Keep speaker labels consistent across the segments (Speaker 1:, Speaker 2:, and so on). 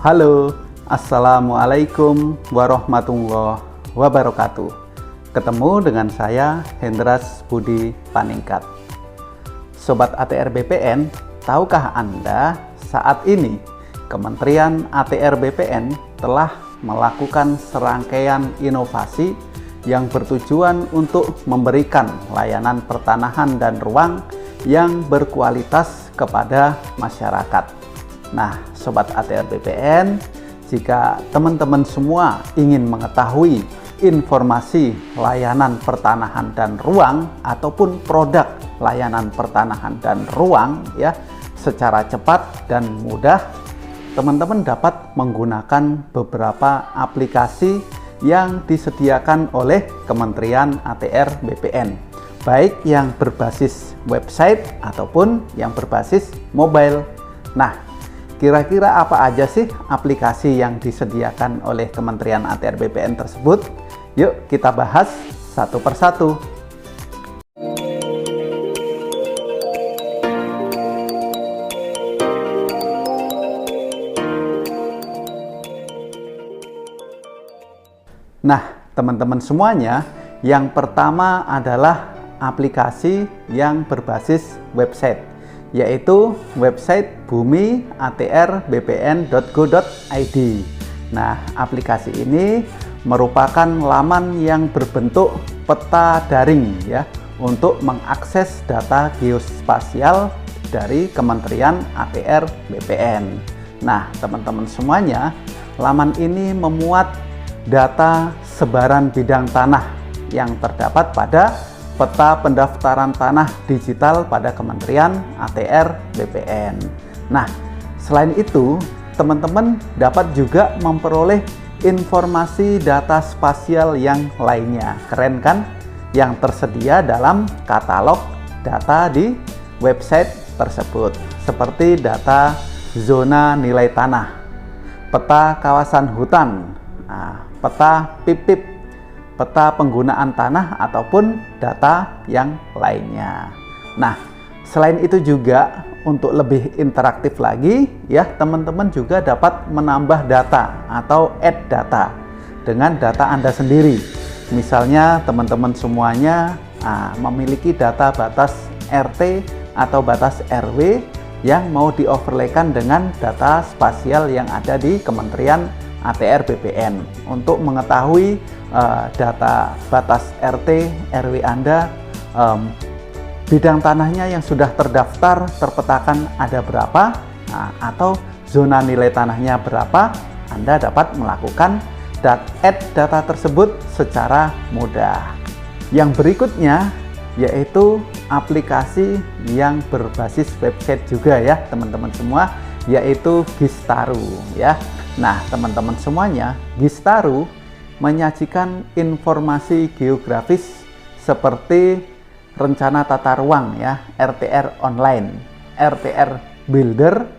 Speaker 1: Halo, Assalamualaikum warahmatullahi wabarakatuh. Ketemu dengan saya, Hendras Budi Paningkat. Sobat ATR BPN, tahukah Anda saat ini Kementerian ATR BPN telah melakukan serangkaian inovasi yang bertujuan untuk memberikan layanan pertanahan dan ruang yang berkualitas kepada masyarakat. Nah, Sobat ATR BPN, jika teman-teman semua ingin mengetahui informasi layanan pertanahan dan ruang ataupun produk layanan pertanahan dan ruang ya secara cepat dan mudah, teman-teman dapat menggunakan beberapa aplikasi yang disediakan oleh Kementerian ATR BPN, baik yang berbasis website ataupun yang berbasis mobile. Nah, kira-kira apa aja sih aplikasi yang disediakan oleh Kementerian ATR BPN tersebut? Yuk kita bahas satu persatu. Nah, teman-teman semuanya, yang pertama adalah aplikasi yang berbasis website, yaitu website bumiatrbpn.go.id. Nah, aplikasi ini merupakan laman yang berbentuk peta daring ya untuk mengakses data geospasial dari Kementerian ATR BPN. Nah, teman-teman semuanya, laman ini memuat data sebaran bidang tanah yang terdapat pada peta pendaftaran tanah digital pada Kementerian ATR BPN. Nah, selain itu, teman-teman dapat juga memperoleh informasi data spasial yang lainnya. Keren kan? Yang tersedia dalam katalog data di website tersebut, seperti data zona nilai tanah, peta kawasan hutan, peta PIPIP, peta penggunaan tanah ataupun data yang lainnya. Nah, selain itu juga untuk lebih interaktif lagi ya, teman-teman juga dapat menambah data atau add data dengan data Anda sendiri. Misalnya teman-teman semuanya memiliki data batas RT atau batas RW yang mau di-overlaykan dengan data spasial yang ada di Kementerian ATR BPN untuk mengetahui data batas RT RW Anda, bidang tanahnya yang sudah terdaftar terpetakan ada berapa, atau zona nilai tanahnya berapa. Anda dapat melakukan add data tersebut secara mudah. Yang berikutnya yaitu aplikasi yang berbasis website juga ya teman-teman semua, yaitu Gistaru ya. Nah, teman-teman semuanya, Gistaru menyajikan informasi geografis seperti rencana tata ruang ya, RTR online, RTR builder,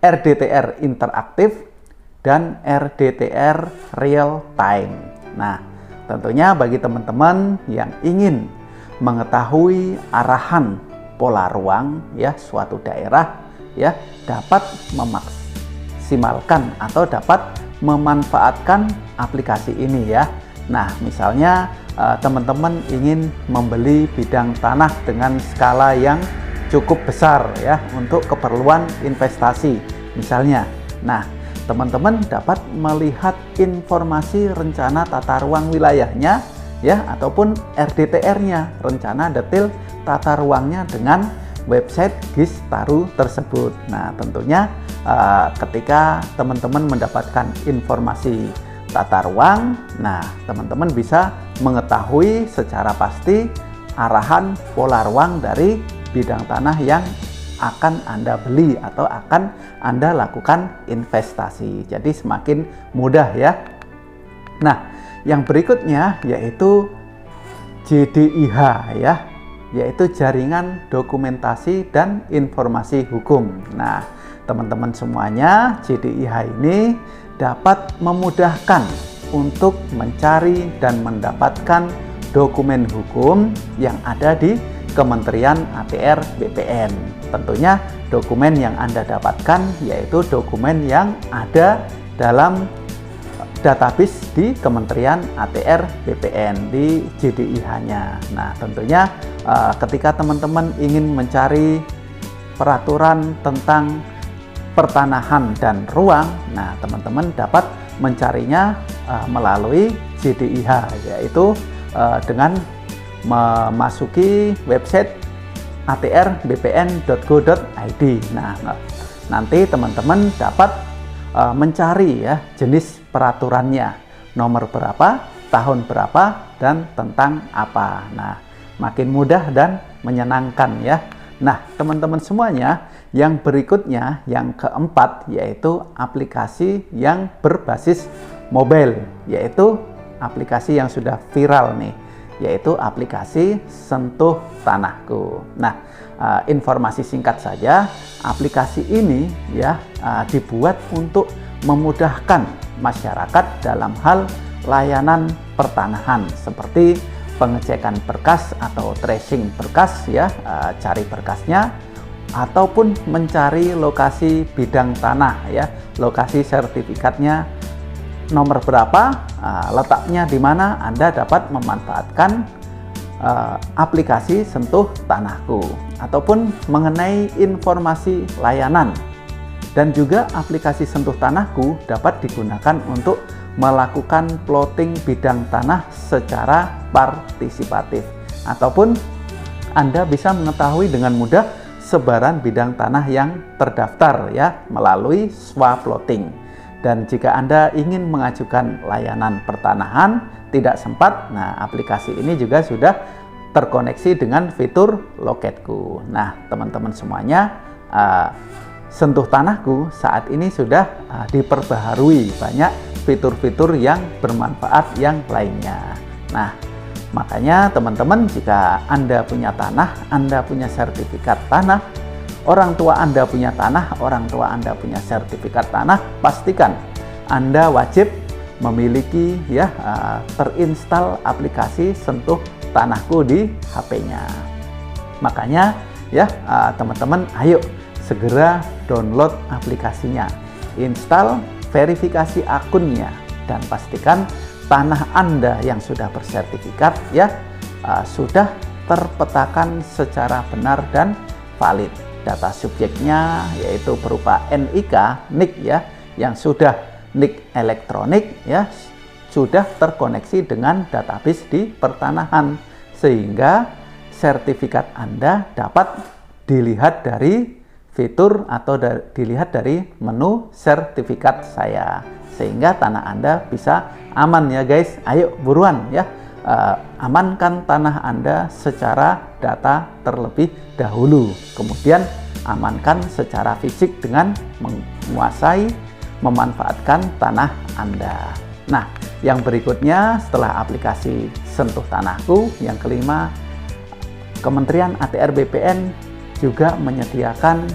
Speaker 1: RDTR interaktif, dan RDTR real time. Nah, tentunya bagi teman-teman yang ingin mengetahui arahan pola ruang ya suatu daerah ya, dapat memaksimalkan atau dapat memanfaatkan aplikasi ini ya. Nah, misalnya teman-teman ingin membeli bidang tanah dengan skala yang cukup besar ya untuk keperluan investasi misalnya. Nah, teman-teman dapat melihat informasi rencana tata ruang wilayahnya ya ataupun RDTR-nya, rencana detail tata ruangnya, dengan website Gistaru tersebut. Nah, tentunya ketika teman-teman mendapatkan informasi tata ruang, nah teman-teman bisa mengetahui secara pasti arahan pola ruang dari bidang tanah yang akan Anda beli atau akan Anda lakukan investasi. Jadi semakin mudah ya. Nah, yang berikutnya yaitu JDIH ya, yaitu Jaringan Dokumentasi dan Informasi Hukum. Nah, teman-teman semuanya, JDIH ini dapat memudahkan untuk mencari dan mendapatkan dokumen hukum yang ada di Kementerian ATR BPN. Tentunya dokumen yang Anda dapatkan yaitu dokumen yang ada dalam database di Kementerian ATR BPN di JDIH-nya. Nah, tentunya ketika teman-teman ingin mencari peraturan tentang pertanahan dan ruang, nah teman-teman dapat mencarinya melalui JDIH, yaitu dengan memasuki website atrbpn.go.id. Nah, nanti teman-teman dapat mencari ya jenis peraturannya, nomor berapa, tahun berapa, dan tentang apa. Nah, makin mudah dan menyenangkan ya. Nah, teman-teman semuanya, yang berikutnya, yang keempat, yaitu aplikasi yang berbasis mobile, yaitu aplikasi yang sudah viral nih, yaitu aplikasi Sentuh Tanahku. Nah, informasi singkat saja, aplikasi ini ya dibuat untuk memudahkan masyarakat dalam hal layanan pertanahan seperti pengecekan berkas atau tracing berkas ya, cari berkasnya, ataupun mencari lokasi bidang tanah ya, lokasi sertifikatnya nomor berapa, letaknya di mana. Anda dapat memanfaatkan aplikasi Sentuh Tanahku, ataupun mengenai informasi layanan. Dan juga aplikasi Sentuh Tanahku dapat digunakan untuk melakukan plotting bidang tanah secara partisipatif, ataupun Anda bisa mengetahui dengan mudah sebaran bidang tanah yang terdaftar ya melalui swaplotting. Dan jika Anda ingin mengajukan layanan pertanahan tidak sempat, nah aplikasi ini juga sudah terkoneksi dengan fitur Loketku. Nah, teman-teman semuanya, Sentuh Tanahku saat ini sudah diperbaharui banyak fitur-fitur yang bermanfaat yang lainnya. Nah, makanya teman-teman, jika Anda punya tanah, Anda punya sertifikat tanah, orang tua Anda punya tanah, orang tua Anda punya sertifikat tanah, pastikan Anda wajib memiliki ya terinstal aplikasi Sentuh Tanahku di HP-nya. Makanya ya teman-teman, ayo segera download aplikasinya, install, verifikasi akunnya, dan pastikan tanah Anda yang sudah bersertifikat ya sudah terpetakan secara benar dan valid. Data subjeknya yaitu berupa NIK, NIK ya, yang sudah NIK elektronik ya, sudah terkoneksi dengan database di pertanahan, sehingga sertifikat Anda dapat dilihat dari fitur atau dilihat dari menu sertifikat saya, sehingga tanah Anda bisa aman ya guys. Ayo buruan ya, amankan tanah Anda secara data terlebih dahulu, kemudian amankan secara fisik dengan menguasai, memanfaatkan tanah Anda. Nah, yang berikutnya setelah aplikasi Sentuh Tanahku, yang kelima, Kementerian ATR BPN juga menyediakan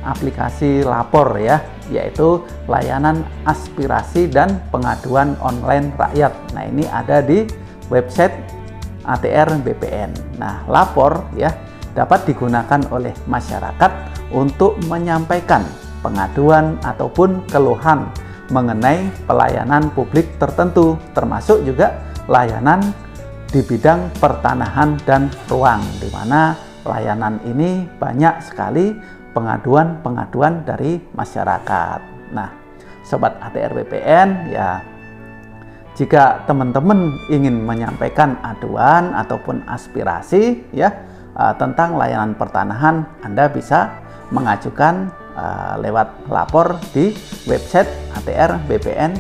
Speaker 1: aplikasi lapor ya, yaitu layanan aspirasi dan pengaduan online rakyat. Nah, ini ada di website ATR BPN. Nah, lapor ya dapat digunakan oleh masyarakat untuk menyampaikan pengaduan ataupun keluhan mengenai pelayanan publik tertentu, termasuk juga layanan di bidang pertanahan dan ruang, di mana layanan ini banyak sekali pengaduan-pengaduan dari masyarakat. Nah, Sobat ATR BPN ya, jika teman-teman ingin menyampaikan aduan ataupun aspirasi ya tentang layanan pertanahan, Anda bisa mengajukan lewat lapor di website atrbpn.go.id.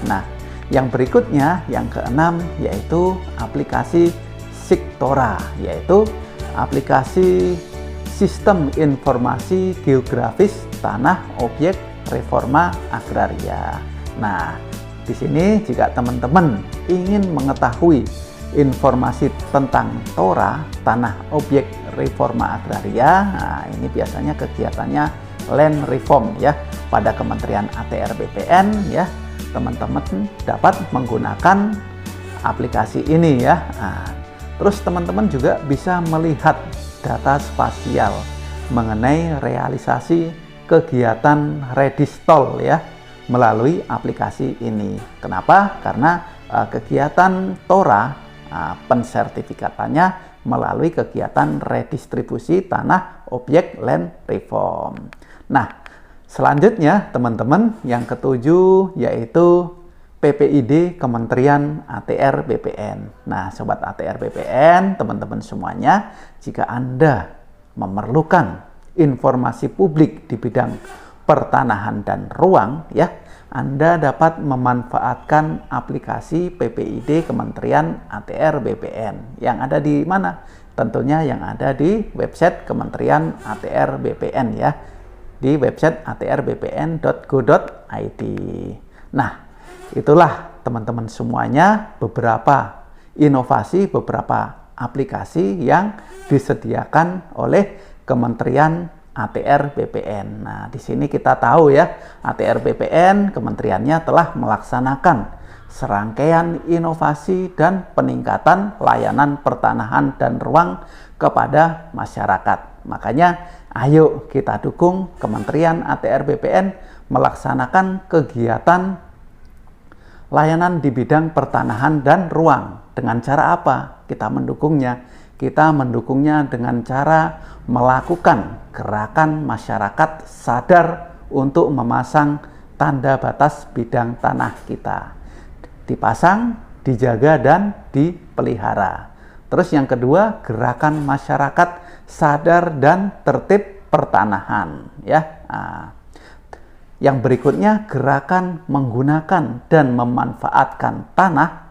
Speaker 1: Nah, yang berikutnya, yang keenam, yaitu aplikasi Siktora, yaitu aplikasi Sistem Informasi Geografis Tanah Objek Reforma Agraria. Nah, di sini jika teman-teman ingin mengetahui informasi tentang TORA, Tanah Objek Reforma Agraria, nah ini biasanya kegiatannya Land Reform ya pada Kementerian ATR BPN ya, teman-teman dapat menggunakan aplikasi ini ya. Nah, Terus teman-teman juga bisa melihat data spasial mengenai realisasi kegiatan Redistol ya melalui aplikasi ini. Kenapa? Karena kegiatan TORA pensertifikatannya melalui kegiatan redistribusi tanah objek land reform. Nah, selanjutnya teman-teman yang ketujuh yaitu PPID Kementerian ATR BPN. Nah, Sobat ATR BPN, teman-teman semuanya, jika Anda memerlukan informasi publik di bidang pertanahan dan ruang, ya, Anda dapat memanfaatkan aplikasi PPID Kementerian ATR BPN. Yang ada di mana? Tentunya yang ada di website Kementerian ATR BPN ya, di website atrbpn.go.id. Nah, itulah teman-teman semuanya beberapa inovasi, beberapa aplikasi yang disediakan oleh Kementerian ATR BPN. Nah, di sini kita tahu ya, ATR BPN kementeriannya telah melaksanakan serangkaian inovasi dan peningkatan layanan pertanahan dan ruang kepada masyarakat. Makanya, ayo kita dukung Kementerian ATR BPN melaksanakan kegiatan layanan di bidang pertanahan dan ruang. Dengan cara apa kita mendukungnya? Kita mendukungnya dengan cara melakukan gerakan masyarakat sadar untuk memasang tanda batas bidang tanah kita. Dipasang, dijaga, dan dipelihara. Terus yang kedua, gerakan masyarakat sadar dan tertib pertanahan. Ya. Nah, yang berikutnya, gerakan menggunakan dan memanfaatkan tanah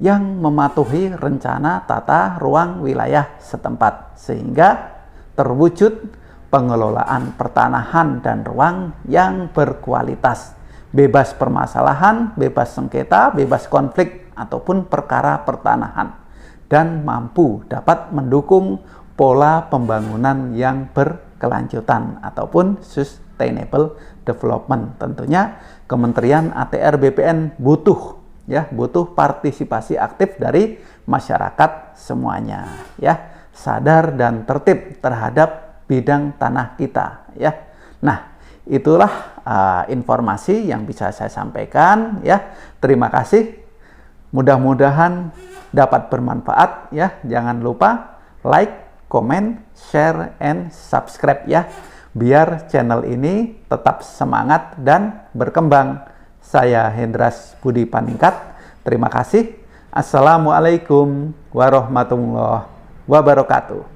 Speaker 1: yang mematuhi rencana tata ruang wilayah setempat, sehingga terwujud pengelolaan pertanahan dan ruang yang berkualitas, bebas permasalahan, bebas sengketa, bebas konflik ataupun perkara pertanahan, dan mampu dapat mendukung pola pembangunan yang berkelanjutan ataupun sustainable development. Tentunya Kementerian ATR BPN butuh partisipasi aktif dari masyarakat semuanya ya, sadar dan tertib terhadap bidang tanah kita ya. Nah, itulah informasi yang bisa saya sampaikan ya. Terima kasih. Mudah-mudahan dapat bermanfaat ya. Jangan lupa like, comment, share, and subscribe ya, biar channel ini tetap semangat dan berkembang. Saya Hendras Budi Paningkat. Terima kasih. Assalamualaikum warahmatullahi wabarakatuh.